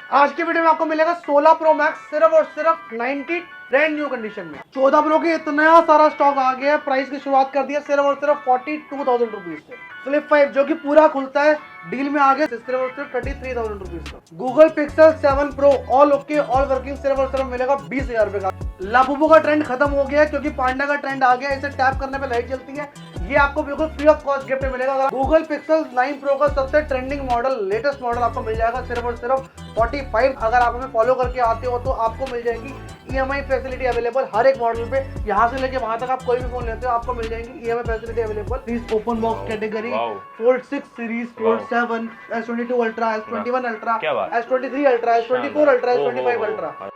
आज की वीडियो में आपको मिलेगा 16 प्रो मैक्स सिर्फ और सिर्फ 90 ब्रांड न्यू कंडीशन में। 14 प्रो के इतना सारा स्टॉक आ गया है। प्राइस की शुरुआत कर दिया सिर्फ और सिर्फ 42,000 रुपीज से। फ्लिप 5 जो कि पूरा खुलता है डील में आ गया सिर्फ और सिर्फ 33,000 रुपीज का। Google pixel 7 pro all okay all working सिर्फ और सिर्फ मिलेगा 20,000 रुपए का। लाबूबू का ट्रेंड खत्म हो गया है क्योंकि पांडा का ट्रेंड आ गया। इसे टैप करने पे लाइट जलती है। ये आपको बिल्कुल फ्री ऑफ कॉस्ट गिफ्ट में मिलेगा। गूगल पिक्सल 9 प्रो का सबसे ट्रेंडिंग मॉडल लेटेस्ट मॉडल आपको मिल जाएगा सिर्फ और सिर्फ 45। अगर आप हमें फॉलो करके आते हो तो आपको मिल जाएगी EMI फैसिलिटी अवेलेबल हर एक मॉडल पे। यहाँ से लेके वहां तक आप कोई भी फोन लेते हो आपको मिल जाएंगी EMI facility available. Please open box category fold 6 series, fold 7, S22 ultra, S21 ultra, S23 ultra, S24 ultra, S25 ultra.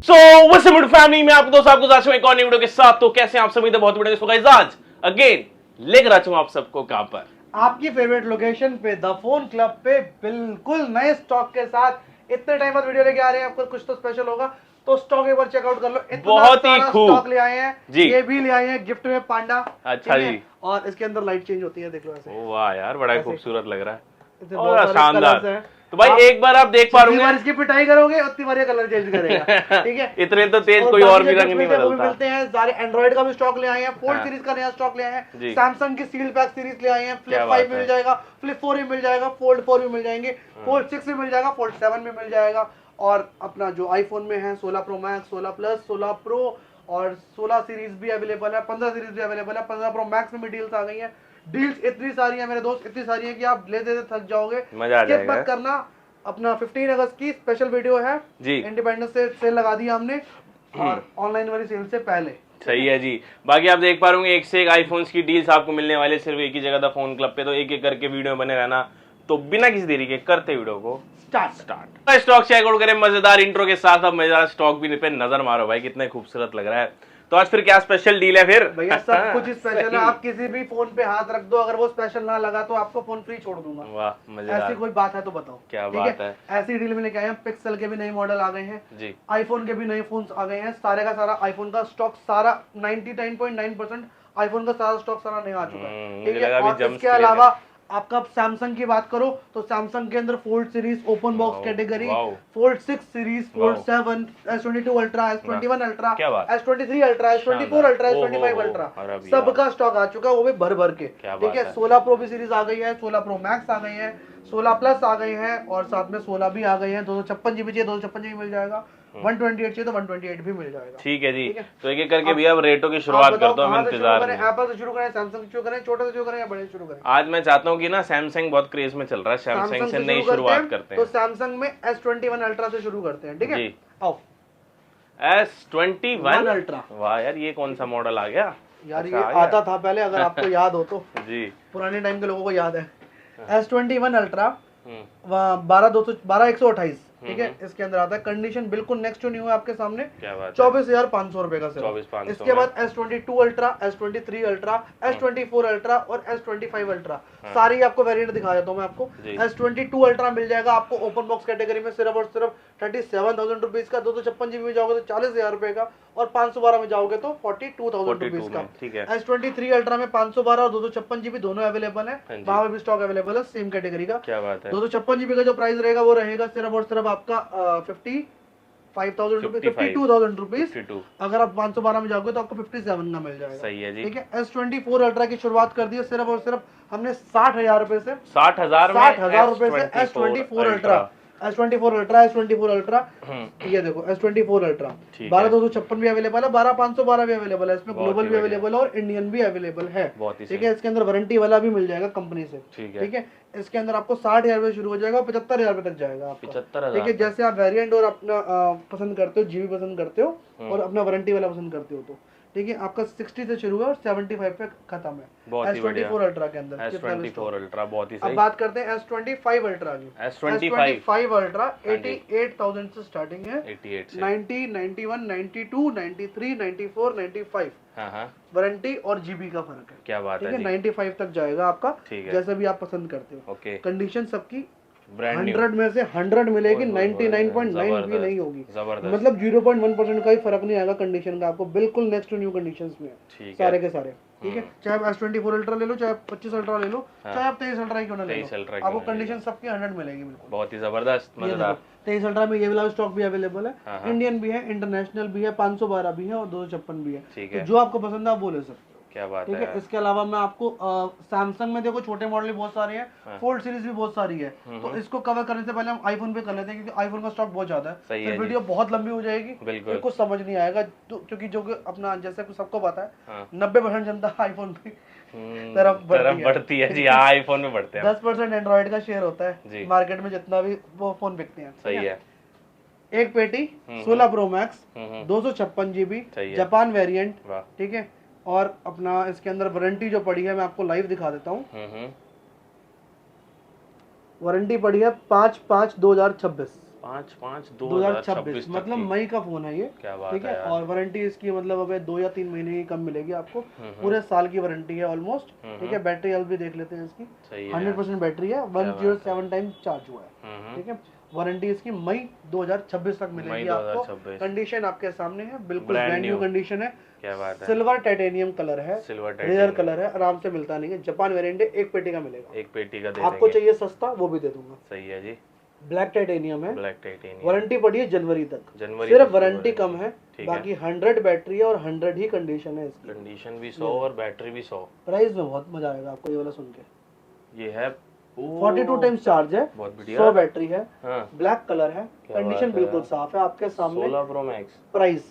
So what's up family में आपको दोस्त आपको आज एक और नई वीडियो के साथ। तो कैसे आप सभी बहुत बड़े सो गाइस आज अगेन लेकर आ चुका हूं आप सबको कहां पर, आपकी फेवरेट लोकेशन पे द फोन क्लब पे बिल्कुल नए स्टॉक के साथ। इतने टाइम बाद वीडियो लेके आ रहे हैं, आपको कुछ तो स्पेशल होगा तो स्टॉक एक बार चेकआउट कर लो। इतना बहुत ही खूब स्टॉक ले आए हैं जी। ये भी ले आए हैं गिफ्ट में पांडा। अच्छा जी। और इसके अंदर लाइट चेंज होती है, देख लो ऐसे। वाह यार बड़ा खूबसूरत लग रहा है और शानदार। तो भाई एक बार आप देख पा रहे होंगे, इसकी पिटाई करोगे उतनी बार कलर चेंज करेगा। ठीक है इतने तो तेज कोई और भी रंग नहीं बदलता। मिलते हैं सारे। एंड्रॉइड का भी स्टॉक ले आए हैं, फोल्ड सीरीज का नया स्टॉक ले आए हैं, सैमसंग की सील पैक सीरीज ले आए हैं। फ्लिप 5 मिल जाएगा, फ्लिप 4 भी मिल जाएगा, फोल्ड 4 भी मिल जाएंगे, फोल्ड 6 भी मिल जाएगा, फोल्ड 7 भी मिल जाएगा। और अपना जो आईफोन में है 16 प्रो मैक्स, 16 प्लस, 16 प्रो और 16 सीरीज भी अवेलेबल है, 15 सीरीज भी अवेलेबल है, 15 प्रो मैक्स में भी डील्स आ गई है। डील्स इतनी सारी है मेरे दोस्त, इतनी सारी है कि आप लेते थक जाओगे। मजा आ जाएगा। मत करना। अपना 15 अगस्त की स्पेशल वीडियो है जी। इंडिपेंडेंस से सेल लगा दी हमने और ऑनलाइन वाली सेल से पहले। सही है जी। बाकी आप देख पा रहे होंगे एक से एक आईफोन्स की डील्स आपको मिलने वाले सिर्फ एक ही जगह था फोन क्लब पे। तो एक एक करके वीडियो बने रहना। तो बिना किसी देरी के करते वीडियो को स्टार्ट। स्टॉक चेकआउट करें मजेदार इंट्रो के साथ। अब मजेदार स्टॉक भी पे नजर मारो भाई, कितने खूबसूरत लग रहा है। तो आज फिर क्या स्पेशल डील है फिर? भैया सब कुछ स्पेशल है। आप किसी भी फोन पे हाथ रख दो, अगर वो स्पेशल ना लगा तो आपको फोन फ्री छोड़ दूंगा। वाह मजेदार। ऐसी कोई बात है तो बताओ। क्या बात है। ऐसी डील में लेके आए हैं। पिक्सल के भी नए मॉडल आ गए हैं जी। आईफोन के भी नए फोन आ गए हैं। सारे का सारा आईफोन का स्टॉक सारा 99.9% आईफोन का सारा स्टॉक सारा नया आ चुका है। ठीक है। और इसके अलावा आपका सैमसंग की बात करो तो सैमसंग के अंदर fold series, open box category, fold 6 series, fold 7, S22 ultra, S21 ultra, S23 ultra, S24 ultra, S25 ultra सबका स्टॉक आ चुका है, वो भी भर भर के। ठीक है। 16 प्रो भी सीरीज आ गई है, 16 प्रो मैक्स आ गई है, 16 प्लस आ गए हैं और साथ में 16 भी आ गए हैं। 256 GB चाहिए 256 GB मिल जाएगा, 128 चाहिए तो 128 भी मिल जाएगा। ठीक है जी। तो एक एक करके भी अब रेटों की शुरुआत करता हूं। इंतजार में एप्पल से शुरू करें, सैमसंग से शुरू करें, छोटे से शुरू करें या बड़े से शुरू करें? आज मैं चाहता हूं कि ना सैमसंग बहुत क्रेज में चल रहा है, सैमसंग से नई शुरुआत करते हैं। तो सैमसंग में S21 अल्ट्रा से शुरू करते हैं। ठीक है जी। आओ S21 अल्ट्रा। वाह यार ये कौन सा मॉडल आ गया यार? ये आता था पहले, अगर आपको याद हो तो जी। पुराने टाइम के लोगों को याद है। S21 ultra 12,128। ठीक है। इसके अंदर आता है। कंडीशन बिल्कुल नेक्स्ट टू न्यू है आपके सामने। 24,500 रुपए का सिर्फ। इसके बाद S22 ultra, S23 ultra, S24 ultra और S25 अल्ट्रा सारी आपको वेरिएंट दिखा देता हूँ मैं आपको। S22 अल्ट्रा मिल जाएगा आपको ओपन बॉक्स कैटेगरी में सिर्फ और सिर्फ 37,000 रुपीज का। 256 GB में जाओगे तो 40,000 रुपए का और 512 में जाओगे तो 42,000 रुपीज का। ठीक है। S23 अल्ट्रा में 512 और 256 GB दोनों अवेलेबल है। वहां भी स्टॉक अवेलेबल है सेम कैटेगरी का। क्या बात है। 256 GB का जो प्राइस रहेगा वो रहेगा सिर्फ और सिर्फ आपका 52,000 रुपीज। अगर आप 512 में जाओगे तो आपको 57 का मिल जाएगा। सही है जी। ठीक है। S24 अल्ट्रा की शुरुआत कर दी है सिर्फ और सिर्फ हमने 60,000 रुपए से। 60,000 रुपए से S24 ultra, S24 ultra, S24 ultra. ये देखो S24 अल्ट्रा 12,256 भी अवेलेबल है, 12,512 भी अवेलेबल है। इसमें ग्लोबल भी अवेलेबल है और इंडियन भी अवेलेबल है। ठीक है। इसके अंदर वारंटी वाला भी मिल जाएगा कंपनी से। ठीक है। इसके अंदर आपको 60,000 रुपए शुरू हो जाएगा, 75,000 रुपए तक जाएगा आपका। 75,000। ठीक है। जैसे आप वेरिएंट और अपना पसंद करते हो, जीबी पसंद करते हो और अपना वारंटी वाला पसंद करते हो तो ठीक है। आपका 60 से शुरू है और 75 पे खत्म है। S24 अल्ट्रा के अंदर S24 अल्ट्रा बहुत ही सही। अब बात करते हैं S25 अल्ट्रा की। S25 अल्ट्रा 88,000 से स्टार्टिंग है। 90, 91, 92, 93, 94, 95 वारंटी और जीबी का फर्क है। क्या बात है। 95 तक जाएगा आपका, जैसे भी आप पसंद करते हो। कंडीशन सबकी ब्रांड न्यू 100 में से 100 मिलेगी, 99.9 भी नहीं होगी, मतलब 0.1% का ही फर्क नहीं आएगा कंडीशन का आपको, बिल्कुल नेक्स्ट टू न्यू कंडीशंस में सारे के सारे। ठीक है, चाहे आप S24 अल्ट्रा ले लो, चाहे आप 25 अल्ट्रा ले लो, चाहे आप 23 अल्ट्रा क्यों ना ले लो, आपको कंडीशन सबकी 100 मिलेगी बिल्कुल। बहुत ही जबरदस्त, मजेदार। 23 अल्ट्रा में ये वाला स्टॉक भी अवेलेबल है, इंडियन भी है, इंटरनेशनल भी है, 512 भी है और 256 भी है, तो जो आपको पसंद है आप वो ले सकते हो। क्या बात ठीक है। इसके अलावा मैं आपको सैमसंग में देखो छोटे मॉडल बहुत सारे हैं, फोल्ड सीरीज भी बहुत सारी है, तो इसको कवर करने से पहले हम आईफोन पे कर लेते हैं, क्योंकि आईफोन का स्टॉक बहुत ज्यादा है, फिर वीडियो बहुत लंबी हो जाएगी, फिर कुछ समझ नहीं आएगा, क्योंकि जो अपना जैसे सबको पता है 90% जनता आईफोन पे तरफ बढ़ती है जी। आईफोन में बढ़ते हैं, 10% एंड्रॉइड का शेयर होता है मार्केट में, जितना भी वो फोन बिकते हैं। सही है। एक पेटी 16 pro max 256 GB Japan variant, ठीक है, और अपना इसके अंदर वारंटी जो पड़ी है मैं आपको लाइव दिखा देता हूँ। वारंटी पड़ी है 5/5/2026, 5/5/2026, मतलब मई का फोन है ये। ठीक है, और वारंटी इसकी मतलब अब 2 या 3 महीने की कम मिलेगी आपको, पूरे साल की वारंटी है ऑलमोस्ट। ठीक है, बैटरी हेल्थ भी देख लेते हैं इसकी, 100% बैटरी है, 107 टाइम चार्ज हुआ है। ठीक है, वारंटी इसकी मई 2026 तक मिलेगी आपको। कंडीशन आपके सामने है, बिल्कुल ब्रांड न्यू कंडीशन है। क्या बात है। सिल्वर टाइटेनियम कलर है, रेयर कलर है, आराम से मिलता नहीं है, जापान वेरिएंट है, एक पेटी का मिलेगा, एक पेटी का आपको चाहिए सस्ता वो भी दे दूंगा। सही है जी। ब्लैक टाइटेनियम है, ब्लैक टाइटेनियम, वारंटी पड़ी है जनवरी तक, सिर्फ वारंटी कम है, बाकी 100 बैटरी है और 100 ही कंडीशन है इसकी, कंडीशन भी 100 और बैटरी भी 100। प्राइस में बहुत मजा आएगा आपको ये वाला सुन के। ये है 42 टाइम्स चार्ज है, 100 बैटरी है, ब्लैक कलर है, कंडीशन बिल्कुल साफ है आपके सामने। 16 प्रो मैक्स प्राइस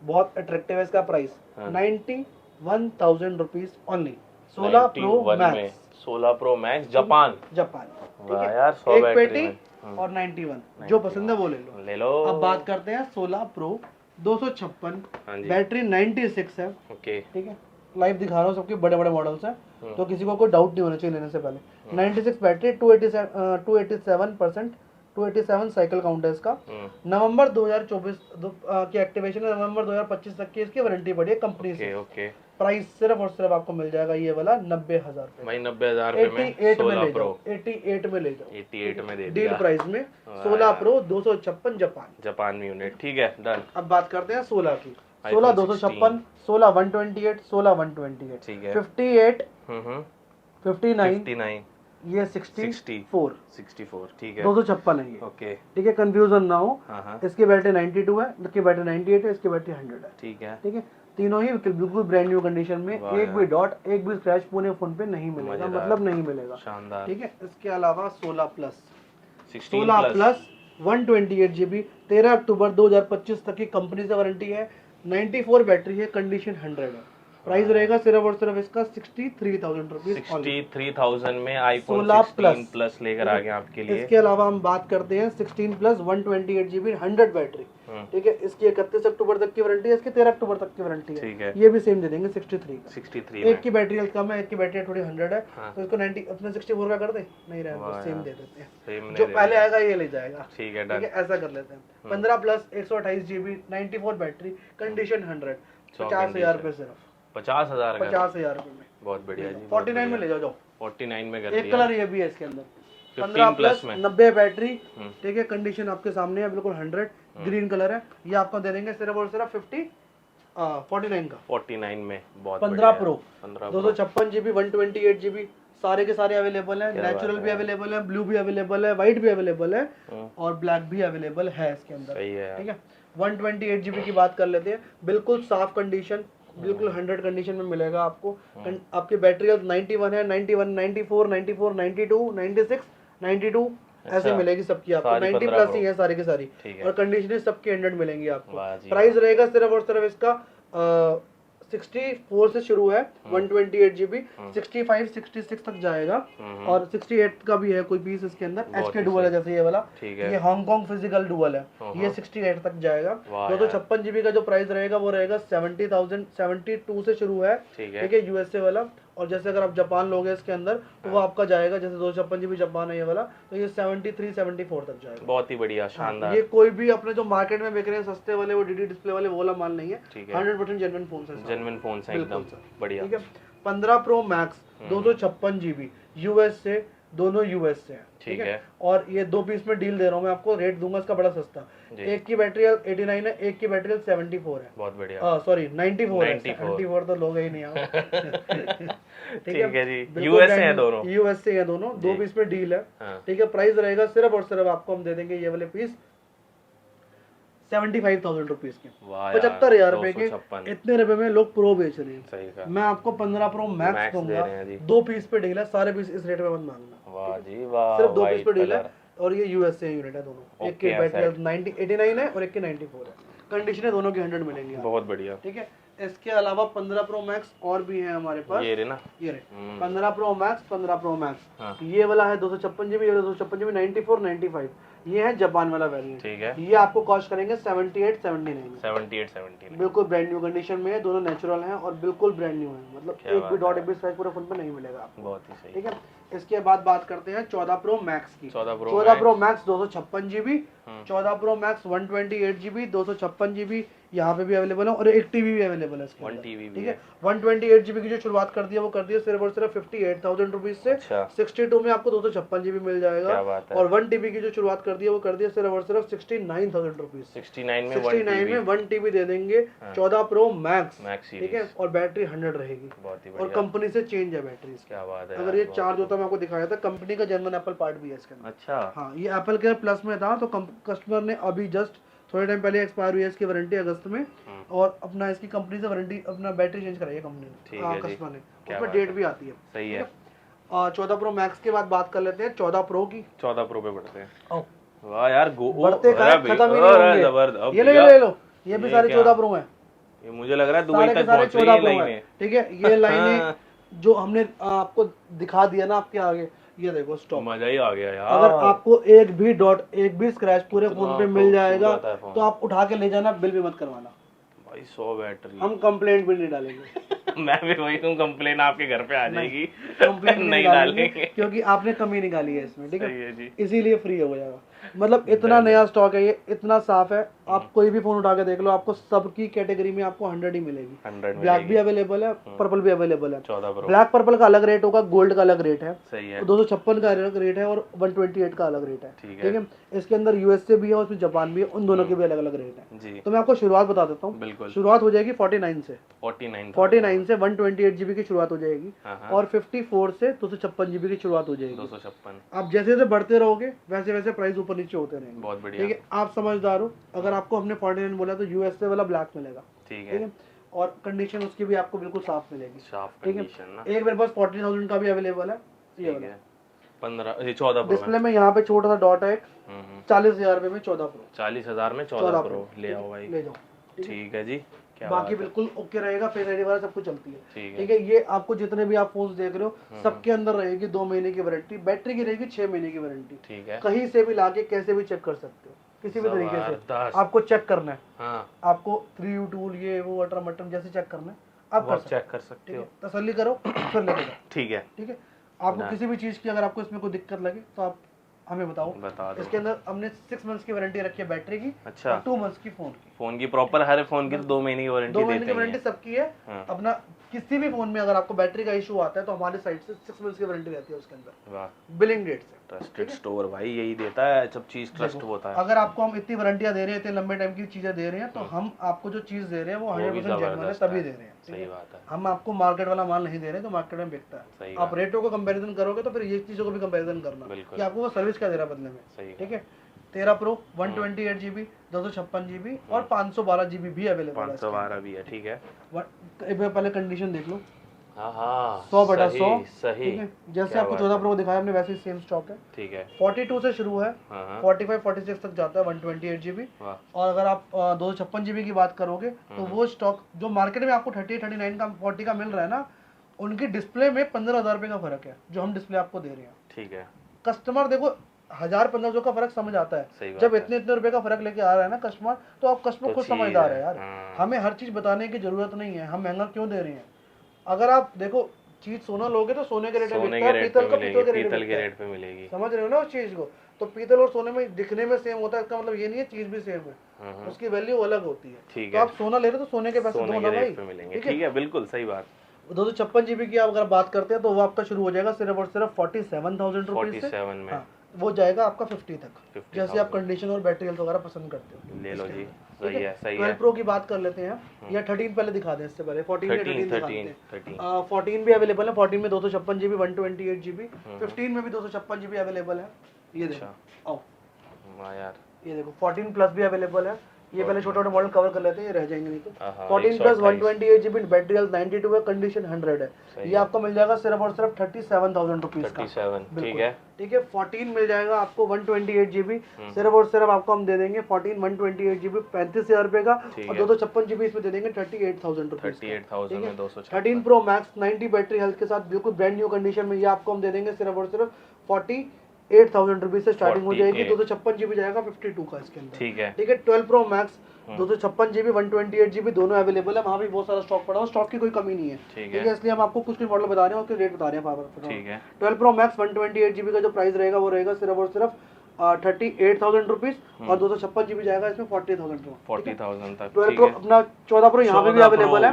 बहुत अट्रैक्टिव है इसका price, 91,000 rupees only. 16 pro max, 16 pro max Japan यार, 100 एक पेटी और 91, जो पसंद है वो ले लो। अब बात करते हैं 16 प्रो 256, बैटरी 96 है। ओके, ठीक है, लाइव दिखा रहा हूँ, सबके बड़े बड़े मॉडल्स हैं, तो किसी को कोई डाउट नहीं होना चाहिए लेने से पहले। 96 बैटरी, 287 साइकिल काउंट है इसका। नवंबर 2024 की एक्टिवेशन है, नवंबर 2025 तक की इसकी वारंटी पड़ी है कंपनी से। ओके, प्राइस सिर्फ और सिर्फ आपको मिल जाएगा ये वाला 90,000 भाई, 90,000 में 88 में ले जाओ, 88 में ले जाओ, 88 में दे दिया डील प्राइस में। 16 प्रो 256 जापान में यूनिट। ठीक है, डन। अब बात करते हैं 16 की, 16 256, 16 128, 16 128, 58 59, ये 64, ठीक है, 256 है ये। ओके, ठीक है, कंफ्यूजन ना हो। इसकी बैटरी 92 है, इसकी बैटरी 98 है, इसकी बैटरी 100 है। ठीक है, ठीक है, तीनों ही बिल्कुल ब्रांड न्यू कंडीशन में, एक भी डॉट, एक भी स्क्रैच पूरे फोन पे नहीं मिलेगा, मतलब नहीं मिलेगा। शानदार। ठीक है, इसके अलावा 16 प्लस 128 GB, 13 अक्टूबर 2025 तक की कंपनी से वारंटी है, 94 बैटरी है, कंडीशन 100 है। प्राइस रहेगा सिर्फ और सिर्फ इसका 63,000 रुपीज, 63,000 में आईफोन 16 प्लस लेकर आ गए आपके लिए। इसके अलावा हम बात करते हैं 16 प्लस 128 GB 100 बैटरी। ठीक है, इसकी 31 अक्टूबर तक की वारंटी है, इसकी 13 अक्टूबर तक की वारंटी है, ये भी सेम दे देंगे 63। एक की बैटरी कम है, एक की बैटरी थोड़ी 100 है, तो इसको 90 अपने 64 का कर दे, नहीं रहेगा सेम दे देते हैं, जो पहले आएगा ये ले जाएगा। ठीक है, ऐसा कर लेते हैं। 15 प्लस 128 GB 94 बैटरी, कंडीशन 100, 50,000 रुपए सिर्फ, 50,000 रुपए में। बहुत बढ़िया जी, 49 में ले जाओ, 49 में कर दिया। एक कलर ये भी है इसके अंदर, 15 प्लस 90 बैटरी। ठीक है, कंडीशन आपके सामने है, बिल्कुल 100, ग्रीन कलर है, ये आपको दे देंगे सिर्फ और सिर्फ 49 का, 49 में। बहुत 15 प्रो 256 GB 128 GB, सारे के सारे अवेलेबल है, नेचुरल भी अवेलेबल है, ब्लू भी अवेलेबल है, व्हाइट भी अवेलेबल है, और ब्लैक भी अवेलेबल है इसके अंदर। ठीक है, 128 GB की बात कर लेते हैं, बिल्कुल साफ कंडीशन, बिल्कुल 100 कंडीशन में मिलेगा आपको। आपकी बैटरी हेल्थ 91 है, 91, 94, 92, 92 ऐसे मिलेगी सबकी आपको, 90 प्लस ही है सारी की सारी, और कंडीशन सबकी 100 मिलेंगी आपको। प्राइस रहेगा सिर्फ और सिर्फ इसका 64 से शुरू है, 128 GB, 65 66 तक जाएगा, और 68 का भी है कोई पीस इसके अंदर, HK डुअल है जैसे ये वाला, ये हांगकांग फिजिकल डुअल है, ये 68 तक जाएगा। 256 GB का जो प्राइस रहेगा वो रहेगा 70,000, 72 से शुरू है। ठीक है, USA वाला, और जैसे अगर आप जापान लोगे इसके अंदर तो वो आपका जाएगा, जैसे 256 GB जापान है ये वाला, तो ये 73 74 तक जाएगा। बहुत ही बढ़िया, शानदार। ये कोई भी अपने जो मार्केट में बिक रहे हैं सस्ते वाले, वो DD डिस्प्ले वाले, वो वाला माल नहीं है, 100% जेन्युइन फोन है, जेन्युइन फोन है एकदम बढ़िया। ठीक है, 15 प्रो मैक्स 256 GB USA दोनों यूएस से हैं, ठीक है। और ये 2 पीस में डील दे रहा हूँ मैं आपको, रेट दूंगा इसका बड़ा सस्ता। एक की बैटरी 89 है, एक की बैटरी 74 है। बहुत बढ़िया। सॉरी 94 है, 74 तो लोग ही नहीं आओ। ठीक है जी, यूएस से हैं दोनों, यूएस से हैं दोनों, 2 पीस में डील है। हाँ। ठीक है, प्राइस रहेगा सिर्फ और सिर्फ आपको हम दे देंगे ये वाले पीस 75,000 रुपीज के, 75,000 रुपए के। इतने रुपए में लोग प्रो बेच रहे हैं। सही कहा। मैं आपको 15 प्रो मैक्स दूंगा, 2 पीस पे डील है, सारे पीस इस रेट में मत मांगना। वाह जी वाह, सिर्फ 2 पीस पे डील है, और ये यूएस से यूनिट है दोनों। एक की बैटरी 89 है और एक की 94 है। कंडीशन दोनों की 100 मिलेंगी। बहुत बढ़िया। ठीक है, इसके अलावा 15 प्रो मैक्स और भी है हमारे पास। ये रे ना, ये रे 15 प्रो मैक्स, 15 प्रो मैक्स। ये वाला है 256 जीबी, ये 256 जीबी 94 95। ये है जापान वाला वेरिएंट। ठीक है, ये आपको कॉस्ट करेंगे 78 79। बिल्कुल ब्रांड न्यू कंडीशन में है, दोनों नेचुरल हैं और बिल्कुल ब्रांड न्यू है, मतलब एक भी डॉट एक भी स्क्रैच पूरे फोन पे नहीं मिलेगा आपको। बहुत ही सही। ठीक है, इसके बाद बात करते हैं 14 प्रो मैक्स की। 14 pro max 256 GB, 14 pro max 128 GB, 256 GB यहाँ पे भी अवेलेबल है, और एक टीवी भी अवेलेबल है इसके अंदर। ठीक है, 128 जीबी की जो शुरुआत कर दी है वो कर दी है सिर्फ और सिर्फ 58,000 रुपीज से। 62 में आपको 256 जीबी मिल जाएगा, और 1 टीबी की जो शुरुआत कर दी है वो कर दी है सिर्फ और सिर्फ 69,000 रुपीज। 69 में 1 टीबी दे देंगे। 14 प्रो मैक्स, ठीक है, और बैटरी 100 रहेगी, और कंपनी से चेंज है बैटरी। क्या बात है। अगर ये चार्ज होता मैं आपको दिखाया था, कंपनी का जर्मन एप्पल पार्ट भी है इसके अंदर। अच्छा, हाँ, ये एप्पल केयर प्लस में था, तो कस्टमर ने अभी जस्ट थोड़े टाइम पहले एक्सपायर हुई है इसकी वारंटी अगस्त में, और अपना इसकी कंपनी से वारंटी अपना बैटरी चेंज कराई है कंपनी ने, कस्टमर ने, उसमें डेट भी आती है। सही है। 14 प्रो मैक्स के बाद बात कर लेते हैं 14 प्रो की। 14 प्रो पे बढ़ते हैं। वाह यार, बढ़ते खत्म ही नहीं होंगे। ये ले लो, ये भी सारे 14 प्रो हैं। ये मुझे लग रहा है दुबई तक पहुंच रही है लाइनें। ठीक है, ये लाइनें जो हमने आपको दिखा दिया ना आपके आगे, ये देखो स्टॉक, मजा ही आ गया यार। अगर आपको एक भी स्क्रैच पूरे फोन पे मिल जाएगा तो आप उठा के ले जाना, बिल भी मत करवाना भाई। 100 बैटरी, हम कंप्लेंट भी नहीं डालेंगे। मैं भी वही कहूँ, कंप्लेन आपके घर पे आ जाएगी। कंप्लेंट नहीं डालेंगे क्योंकि आपने कमी निकाली है इसमें। ठीक है, इसीलिए फ्री हो जाएगा। मतलब इतना नया स्टॉक है, ये इतना साफ है, आप कोई भी फोन उठा के देख लो, आपको सबकी कैटेगरी में आपको 100 ही मिलेगी। 100 ब्लैक भी अवेलेबल है, पर्पल भी अवेलेबल है। 14 प्रो ब्लैक पर्पल का अलग रेट होगा, गोल्ड का अलग रेट है। सही है। 256 का अलग रेट है, और 128 का अलग रेट है। ठीक है, इसके अंदर यूएसए भी है, उसमें जापान भी है, उन दोनों के भी अलग अलग रेट है जी। तो मैं आपको शुरुआत बता देता हूँ। बिल्कुल, शुरुआत हो जाएगी 49 से 128 जीबी की शुरुआत हो जाएगी, और 54 से 256 जीबी की शुरुआत हो जाएगी। 256। आप जैसे जैसे बढ़ते रहोगे वैसे वैसे प्राइस ऊपर नीचे होते रहेंगे। बहुत बढ़िया। ठीक है, आप समझदार हो, अगर आपको हमने 49 बोला तो यूएसए वाला ब्लैक मिलेगा। ठीक है, और कंडीशन उसकी भी आपको बिल्कुल साफ मिलेगी। ठीक है, एक मेरे पास 40,000 का भी अवेलेबल है, ये वाला 14 प्रो। डिस्प्ले में यहाँ पे छोटा सा डॉट है। 40,000 रुपए में 14 प्रो। 40,000 में 14 प्रो ले आओ भाई, ले जाओ। ठीक है जी, बाकी बिल्कुल ओके रहेगा, फेस आईडी वाला सब कुछ चलती है। ठीक है, ये आपको जितने भी आप फोन देख रहे हो सबके अंदर रहेगी 2 महीने की वारंटी, बैटरी की रहेगी 6 महीने की वारंटी। ठीक है, कहीं से भी लाके कैसे भी चेक कर सकते हो, किसी भी तरीके से आपको चेक करना है। आपको 3U टूल ये वो अल्ट्रा मटन जैसे चेक करना है आप चेक कर सकते हो, तसल्ली करो फिर लेके जाओ। ठीक है, ठीक है, आपको किसी भी चीज की अगर आपको इसमें कोई दिक्कत लगे तो आप हमें बताओ, बता दो। इसके अंदर हमने 6 मंथ्स की वारंटी रखी है बैटरी की। अच्छा, 2 मंथ्स की फोन की प्रॉपर, हर फोन की 2 महीने की वारंटी देते हैं। 2 महीने की वारंटी सबकी है। अपना किसी भी फोन में अगर आपको बैटरी का इशू आता है तो हमारे साइड से 6 मंथ्स की वारंटी रहती है उसके अंदर। वाह, बिलिंग डेट से। ट्रस्टेड स्टोर भाई यही देता है, सब चीज ट्रस्ट होता है। अगर आपको हम इतनी वारंटियां दे रहे हैं, इतने लंबे टाइम की चीजें दे रहे हैं, तो हम आपको जो चीज दे रहे हैं वो 100% जेन्युइन है, तभी दे रहे हैं। सही बात है, हम आपको मार्केट वाला माल नहीं दे रहे, तो मार्केट में बिकता है। आप रेटों को कंपैरिजन करोगे तो फिर ये चीजों को भी कंपैरिजन करना कि आपको वो सर्विस क्या दे रहा है बदले में। ठीक है, 13 प्रो 128 जीबी, 256 जीबी और 512 जीबी भी अवेलेबल है। 512 भी है। ठीक है, एक बार पहले कंडीशन देख लो। 100/100 सही। ठीक है, जैसे आपको 14 प्रो दिखाया हमने वैसे ही सेम स्टॉक है। ठीक है, 42 से शुरू है, 45 46 तक जाता है 128 जीबी। और अगर आप 256 जीबी की बात करोगे तो वो स्टॉक जो मार्केट में आपको 30 39 का 40 का मिल रहा है ना, उनकी डिस्प्ले में 15,000 रुपए का फर्क है जो हम डिस्प्ले आपको दे रहे हैं। ठीक है, कस्टमर देखो 1000-1500 का फर्क समझ आता है, जब इतने रुपए का फर्क लेके आ रहा है ना कस्टमर, तो आप कस्टमर खुद समझदार है यार। हमें हर चीज बताने की जरूरत नहीं है, हम महंगा क्यों दे रहे हैं। अगर आप देखो चीज सोना लोगे तो सोने के रेट में मिलता है, पीतल का पीतल के रेट पे मिलेगी। समझ रहे हो ना उस चीज को, तो पीतल और सोने में दिखने में सेम होता है, इसका मतलब ये नहीं है चीज भी सेम है, उसकी वैल्यू अलग होती है। तो आप सोना ले रहे हो तो सोने के पैसे दो ना भाई। ठीक है, बिल्कुल सही बात। 256 GB की आप अगर बात करते हैं तो वो आपका शुरू हो जाएगा सिर्फ और सिर्फ 47,000 रुपीज से। 47 में। हाँ, वो जाएगा आपका 50 तक, 50,000 जैसे आप कंडीशन और बैटरी हेल्थ वगैरह पसंद करते हो। ले लो इसके जी, अंदर, सही है, सही 12 है। प्रो की बात कर लेते हैं, या 13 पहले दिखा दें, इससे पहले 14 या 13 दिखाते हैं। 13 14 भी अवेलेबल है, 14 में 256 GB 128 GB, 15 में भी 256 GB अवेलेबल है। ये देखो, आओ वाह यार, ये देखो 14 प्लस भी अवेलेबल है। ये पहले छोटे छोटे मॉडल कवर कर लेते हैं, ये रह जाएंगे नहीं तो। आहा, 14 प्लस 128 GB, बैटरी हेल्थ 92 है, कंडीशन 100 है। सही ये आपको मिल जाएगा सिर्फ और सिर्फ 37,000 रुपीज का। 37, ठीक बिल्कुल। है। ठीक है, 14 मिल जाएगा आपको 128 GB, सिर्फ और सिर्फ आपको हम दे देंगे 14 128 GB 35,000 रुपए का, और 256 GB इसमें दे देंगे 38,000 रुपीज। 38,000 में 256। 13 प्रो मैक्स 90 बैटरी हेल्थ के साथ बिल्कुल ब्रांड न्यू कंडीशन में, ये आपको हम दे देंगे सिर्फ और सिर्फ 48,000 रुपीज से स्टार्टिंग हो जाएगी। 256 GB जाएगा 52 का इसके अंदर। ठीक है। ठीक है, 12 प्रो मैक्स 256 GB 128 GB दोनों अवेलेबल है, वहाँ भी बहुत सारा स्टॉक पड़ा है, स्टॉक की कोई कमी नहीं है। ठीक है, इसलिए हम आपको कुछ मॉडल बता रहे हैं, उसके रेट बता रहे हैं। ठीक है। 12 प्रो मैक्स 128 GB का जो प्राइस रहेगा वो रहेगा सिर्फ और सिर्फ 38,000 रुपीज, और 256 GB जाएगा इसमें 40,000 तक। 12 प्रो अपना 14 प्रो यहाँ पे भी अवेलेबल है,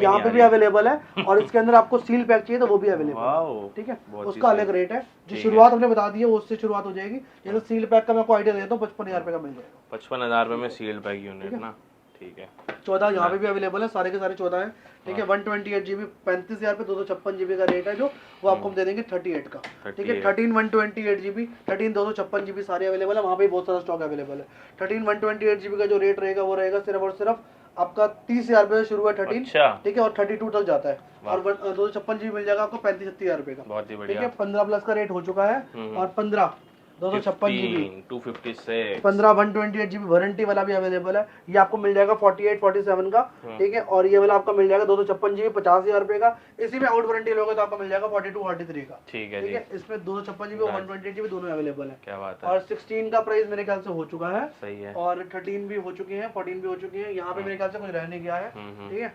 यहाँ पे भी अवेलेबल है, और इसके अंदर आपको सील पैक चाहिए तो वो भी अवेलेबल है। ठीक है, उसका अलग रेट है, जो शुरुआत हमने बता दी है उससे शुरुआत हो जाएगी। जैसे सील पैक का मैं आपको आइडिया देता हूँ, 55,000 रुपए का मिल जाएगा। 55,000 रुपए में सील्ड पैक यूनिट ना, ठीक है। 14 यहाँ पे भी अवेलेबल है, सारे के सारे 14 है। ठीक है, 128 GB 35,000 पे 256 GB का रेट है, जो वो आपको हम दे देंगे 38 का। ठीक है, 13 128 GB 13 256 GB सारे अवेलेबल है, वहाँ पे बहुत सारा स्टॉक अवेलेबल है। 13 128 GB का जो रेट रहेगा वो रहेगा सिर्फ और सिर्फ आपका 30,000 रुपए से शुरू है 13। ठीक है, और 32 तक जाता है, और 256 GB मिल जाएगा आपको 35-36,000 रुपए का। बहुत ही बढ़िया। ठीक है, 15 प्लस का रेट हो चुका है, और 15 256 GB 256 15 128 GB वारंटी वाला भी अवेलेबल है, ये आपको मिल जाएगा 48-47 का। ठीक है, और ये वाला आपका मिल जाएगा 256 GB 50,000 रुपए का। इसी में आउट वारंटी लोगे तो आपको मिल जाएगा 42-43 का। ठीक है। ठीक है, इसमें 256 GB और 128 GB दोनों अवेलेबल है। क्या बात है। और 16 का प्राइस मेरे ख्याल से हो चुका है, सही है, और 13 भी हो चुके हैं, 14 भी हो चुके हैं, यहाँ पे मेरे ख्याल से कुछ रह नहीं गया है। ठीक है,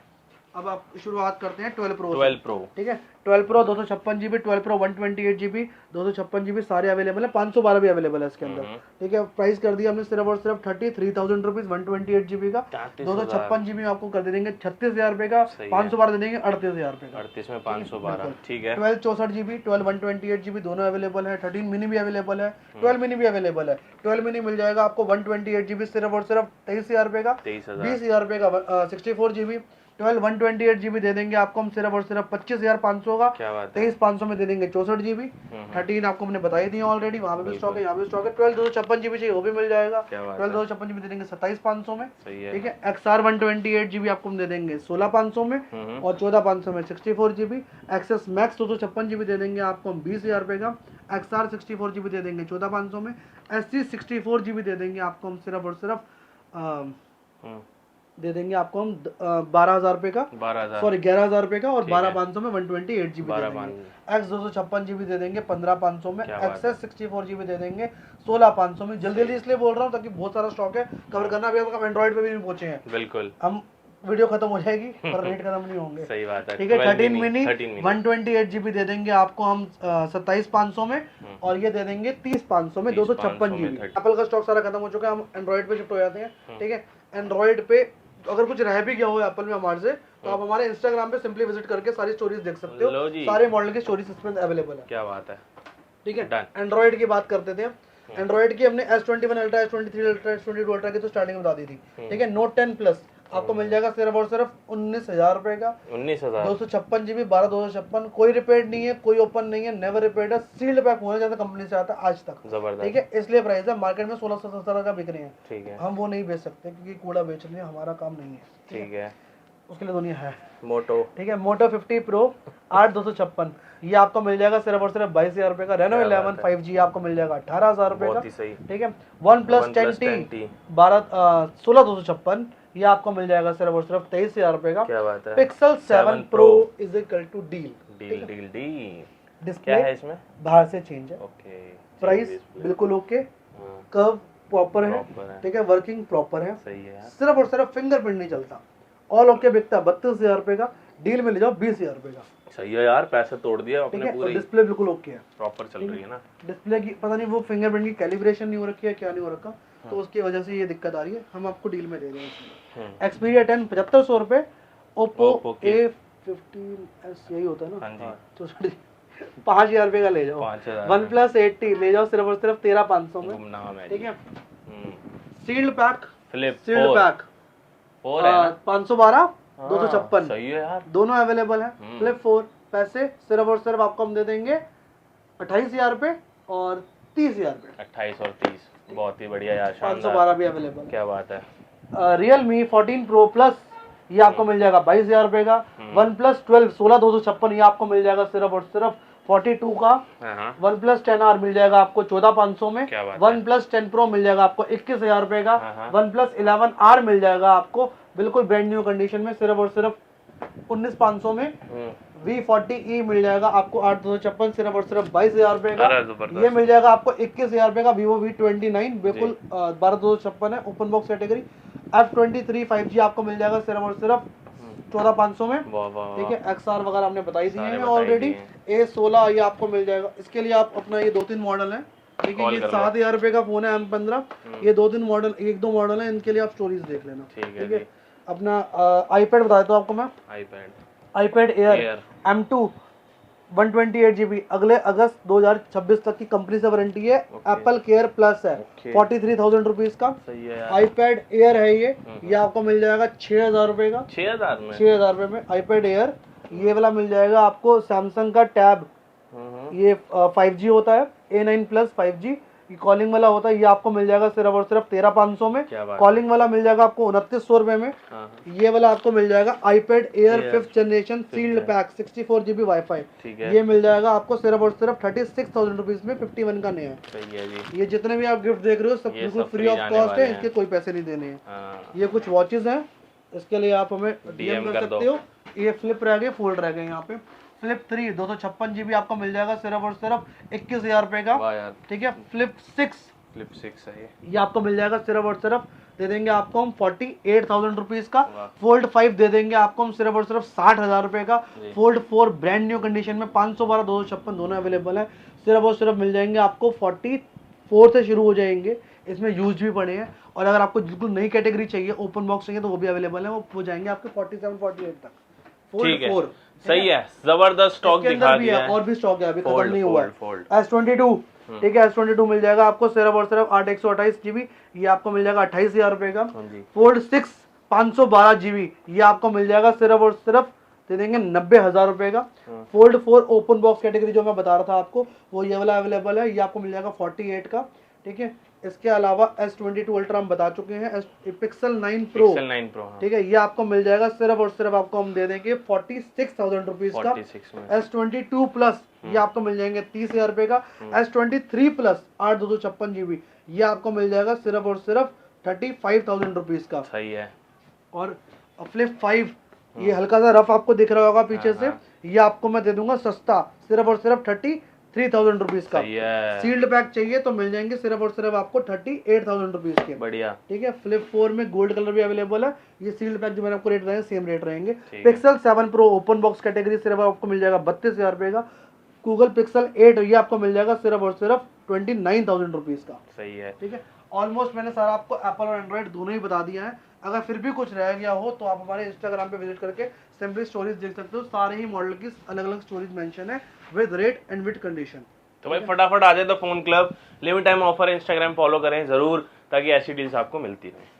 अब आप शुरुआत करते हैं 12 प्रो। 12 प्रो, ठीक है, 12 pro 256 GB, 12 pro 128 GB 256 GB सारे अवेलेबल है, 512 भी अवेलेबल है इसके अंदर। ठीक है, प्राइस कर दिया हमने सिर्फ और सिर्फ 33,000 रुपीज 128 GB का। 256 GB आपको कर दे देंगे 36,000 रुपए का, 512 दे देंगे 38,000 रुपए का। 38 में 512, ठीक है। 12 64 GB 12 128 GB दोनों अवेलेबल है। 13 मिनी भी अवेलेबल है, 12 मिनी भी अवेलेबल है। 12 मिनी मिल जाएगा आपको 128 GB सिर्फ और सिर्फ 23,000 रुपए का, 20,000 रुपए का। 64 GB 12 128 GB दे देंगे आपको हम सिर्फ और सिर्फ 25,500 का। 23,500 में दे देंगे 64 GB। 13 आपको हमने बताई दी ऑलरेडी, वहाँ पे भी स्टॉक है, यहाँ भी स्टॉक है। 12 256 GB चाहिए वो भी मिल जाएगा, 12 256 GB दे देंगे 27,500 में। ठीक है, XR 128 GB आपको हम दे देंगे 16,500 में, और 14,500 में 64 GB। एक्सेस मैक्स 256 GB दे देंगे आपको हम 20,000 रुपए का। XR 64 GB दे देंगे 14,500 में। SC 64 GB दे देंगे आपको हम सिर्फ और सिर्फ दे देंगे आपको हम 12,000 रुपए का, सॉरी 11,000 रुपए का, और 12,500 में 128 GB दे देंगे। X 256 GB दे देंगे 15,500 में। XS 64 GB दे देंगे 16,500 में। जल्दी जल्दी इसलिए बोल रहा हूँ ताकि बहुत सारा स्टॉक है कवर करना, भी हम एंड्रॉइड पे भी नहीं पहुंचे हैं। बिल्कुल, हम वीडियो खत्म हो जाएगी पर रेट खत्म नहीं होंगे। सही बात है। ठीक है, 13 मिनी 128 GB दे देंगे आपको हम 27,500 में, और ये दे देंगे 30,500 में 256 GB। एप्पल का स्टॉक सारा खत्म हो चुका है, हम एंड्रॉइड पे शिफ्ट हो जाते हैं। ठीक है, एंड्रॉइड पे अगर कुछ रह भी गया हो एप्पल में हमारे से, तो आप हमारे इंस्टाग्राम पे सिंपली विजिट करके सारी स्टोरीज देख सकते हो, सारे मॉडल की स्टोरीज इसमें अवेलेबल है। क्या बात है। ठीक है, एंड्रॉइड की बात करते थे। एंड्रॉइड की हमने S21 ultra, S23 ultra, S22 ultra की तो स्टार्टिंग बता दी थी। ठीक है, Note 10 प्लस आपको मिल जाएगा सिर्फ और सिर्फ 19,000 रुपए का। 19,000 256 GB 12,256, कोई रिपेयर नहीं है, कोई ओपन नहीं है, नेवर रिपेयर्ड है, सील्ड पैक होने जैसा कंपनी से आता है आज तक। जबरदस्त। ठीक है, इसलिए प्राइस है, मार्केट में 1600-1700 का बिक रहे हैं। ठीक है, हम वो नहीं बेच सकते क्योंकि कूड़ा बेच रहे हैं, हमारा काम नहीं है। ठीक है, उसके लिए दुनिया है मोटो। ठीक है, मोटो 50 प्रो 8256 ये आपको मिल जाएगा सिर्फ और सिर्फ 22,000 रुपए का। रेनो 11 5G आपको मिल जाएगा 18,000 रुपए का। ठीक है, OnePlus 10T 16,256 ये आपको मिल जाएगा सिर्फ और सिर्फ 23,000 रुपए का। क्या बात है। Pixel 7 Pro is equal to deal. Display है इसमें बाहर से चेंज है। ओके, प्राइस बिल्कुल ओके, कर्व प्रॉपर है। ठीक है, वर्किंग प्रॉपर है, सही है। सिर्फ और सिर्फ फिंगरप्रिंट नहीं चलता, ऑल ओके बिकता 32,000 रुपए का। डील में ले जाओ 20,000 रुपए का। सही है यार, पैसे तोड़ दिया अपने पूरे। डिस्प्ले बिल्कुल ओके है, प्रॉपर चल रही है ना। डिस्प्ले की पता नहीं वो फिंगरप्रिंट की कैलिब्रेशन नहीं हो रखी है, क्या नहीं हो रखा, तो उसकी वजह से ये दिक्कत आ रही है। हम आपको डील में दे रहे हैं। Xperia 10 7500 रुपए, Oppo 15S यही होता है ना। हाँ जी। तो 5,000 रुपये का ले जाओ। 5,000 OnePlus 80 ले जाओ सिर्फ और सिर्फ 13,500 में। गुमनाम है ठीक है। हम्म, sealed pack, flip sealed 4 pack 4 है ना? 512 हाँ, 256 सही है यार। दोनों अवेलेबल है। फ्लिप 4 पैसे सिर्फ और सिर्फ आपको हम दे देंगे 28,000 रुपये और 30,000 रुपये। 28 और 30 बहुत ही बढ़िया यार, शानदार। 512 भी अवेलेबल है। क्या बात है। Realme 14 Pro Plus ये आपको मिल जाएगा 22,000 रुपये का। OnePlus 12 16,256 ये आपको मिल जाएगा सिर्फ और सिर्फ 42 का। हाँ, OnePlus 10R मिल जाएगा आपको 14,500 में। क्या बात है। OnePlus 10 Pro मिल जाएगा आपको 21,000 रुपये का। हाँ। OnePlus 11R मिल जाएगा आपको बिल्कुल ब्रांड न्यू कंडीशन में सिर्फ और सिर्फ 19,500 में। V40e मिल जाएगा आपको 8,256 सिर्फ और सिर्फ 22,000 रुपये अरे का। जबरदस्त। ये मिल जाएगा आपको 21,000 रुपये का। Vivo V29 बिल्कुल 12,256 है, open box category. F23 5G आपको मिल जाएगा सिर्फ और सिर्फ 14,500 में। वाह वाह ठीक है। XR वगैरह हमने बताई दिए सारे हैं बताई ऑलरेडी। दिए A16 ये आपको मिल जाएगा। इसके लिए आप अपना ये 2-3 मॉडल है। ठीक है। कॉल ये कर लो। 7,000 रुपये का फोन है M15। ये 2-3 मॉडल 1-2 मॉडल है, इनके लिए आप स्टोरीज देख लेना। ठीक है ठीक है। जी। अपना iPad बता देता हूँ आपको मैं। iPad Air M2 128GB अगले अगस्त 2026 तक की कंपनी से वारंटी है। एप्पल केयर प्लस है 43,000 रुपीज का। सही है यार। iPad Air है ये आपको मिल जाएगा 6,000 रुपये का। 6,000 में 6,000 रुपये में iPad Air। ये वाला मिल जाएगा आपको सैमसंग का टैब। ये 5G होता है A9 प्लस 5G। ये कॉलिंग वाला होता है। ये आपको मिल जाएगा सिर्फ और सिर्फ 13,500 में। कॉलिंग वाला मिल जाएगा आपको 2900 रुपये में। ये वाला आपको मिल जाएगा iPad Air 5th generation sealed pack 64GB wifi. ये मिल जाएगा आपको सिर्फ और सिर्फ 36,000 रुपीज में। 51 का नया है। सही है जी। ये जितने भी आप गिफ्ट देख रहे हो सब बिल्कुल फ्री ऑफ कॉस्ट है, इसके कोई पैसे नहीं देने हैं। ये कुछ वॉचेस हैं, इसके लिए आप हमें DM कर सकते हो। ये फ्लिप रह गए, फोल्ड रह गए। यहाँ पे फ्लिप 3 256GB आपको मिल जाएगा सिर्फ और सिर्फ 21,000 रुपये का। ठीक है। फ्लिप 6 है ये आपको मिल जाएगा सिर्फ और सिर्फ दे देंगे आपको हम 48,000 रुपीज का। फोल्ड 5 दे देंगे आपको हम सिर्फ और सिर्फ 60,000 रुपये का। फोल्ड 4 ब्रांड न्यू कंडीशन में 512 256 दोनों अवेलेबल है। सिर्फ और सिर्फ मिल जाएंगे आपको 44 से शुरू हो जाएंगे। इसमें यूज भी पड़े हैं। और अगर आपको बिल्कुल नई कैटेगरी चाहिए, ओपन बॉक्स चाहिए, तो वो भी अवेलेबल है। वो हो जाएंगे आपके 47-48 तक। ठीक है। सही है, जबरदस्त स्टॉक दिखा दिया है। और भी स्टॉक है, अभी खत्म नहीं हुआ है। फोल्ड S22 ठीक है। S22 मिल जाएगा आपको सिर्फ और सिर्फ 8/128GB। ये आपको मिल जाएगा 28,000 रुपये का। फोल्ड 6 512GB ये आपको मिल जाएगा सिर्फ और सिर्फ दे देंगे 90,000 रुपये का। फोल्ड 4 ओपन बॉक्स कैटेगरी जो मैं बता रहा था आपको, वो ये वाला अवेलेबल है। ये आपको मिल जाएगा 48 का। ठीक है। इसके अलावा S22 अल्ट्रा हम बता चुके हैं। पिक्सल 9 Pro ठीक है। ये आपको मिल जाएगा सिर्फ और सिर्फ आपको हम दे देंगे 46,000 रुपीज का। S22 प्लस ये आपको मिल जाएंगे 30,000 रुपये का। S23 प्लस 8/256GB ये आपको मिल जाएगा सिर्फ और सिर्फ 35,000 रुपीज का। सही है। और फ्लिप 5 ये हल्का सा रफ आपको दिख रहा होगा पीछे से, ये आपको मैं दे दूंगा सस्ता सिर्फ और सिर्फ 33,000 रुपीज का। सील्ड पैक चाहिए तो मिल जाएंगे सिर्फ और सिर्फ आपको 38,000 रुपीज के। बढ़िया। ठीक है। फ्लिप 4 में गोल्ड कलर भी अवेलेबल है। ये सील्ड पैक जो मैंने आपको रेट बताया सेम रेट रहेंगे। Pixel 7 Pro open box category सिर्फ आपको मिल जाएगा 32,000 रुपये का। गूगल पिक्सल 8 ये आपको मिल जाएगा सिर्फ और सिर्फ 29,000 रुपीज का। सही है। ठीक है। ऑलमोस्ट मैंने सारा आपको एप्पल और एंड्रॉइड दोनों ही बता दिया है। अगर फिर भी कुछ रह गया हो तो आप हमारे इंस्टाग्राम पे विजिट करके सिंपली स्टोरीज देख सकते हो। सारे ही मॉडल की अलग अलग स्टोरीज मेंशन है with rate and with condition. तो भाई फटाफट आ जाए तो phone club limit time offer है, इंस्टाग्राम फॉलो करें जरूर ताकि ऐसी डील्स आपको मिलती रहे।